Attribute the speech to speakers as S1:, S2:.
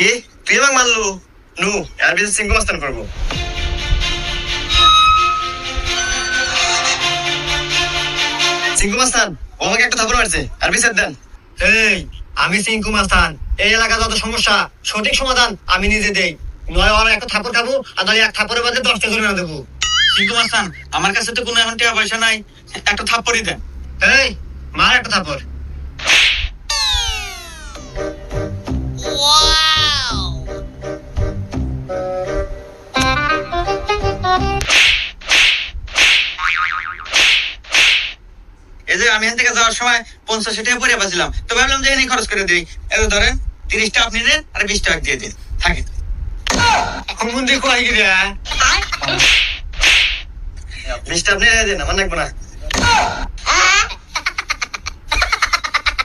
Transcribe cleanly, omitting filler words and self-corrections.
S1: কি তুই আমাকে মারলু? নু আর বিশেষ সিংহ মাস্তান করবো। সিংহ মাস্তান ও আমাকে একটা থাপড় মারছে, আর বিচার দেন।
S2: এই আমি সিংকু মাস্তান, এই এলাকা যত সমস্যা সঠিক সমাধান আমি নিজে দেই। নয় ওরা একটা থাপড় খাবো, আর নয় এক থাপড়ের বাদে 10টা জরিমানা দেবো।
S3: সিংকু মাস্তান, আমার কাছে তো কোনো এখন টাকা পয়সা নাই, একটা থাপ্পড়ই দেন।
S2: এই মার একটা থাপড়।
S3: এই যে আমি এখান থেকে যাওয়ার সময় 50 টাকা পরে বাঁচলাম, তো ভাবলাম যে এখানে খরচ করে দিই। এই ধরেন 30 টাকা আপনি দেন আর 20 টাকা দিয়ে দিন, থাকে।
S2: কোন দিকে কয় গিরে?
S1: লিস্ট আপনি দেন, আমার লাগবে না।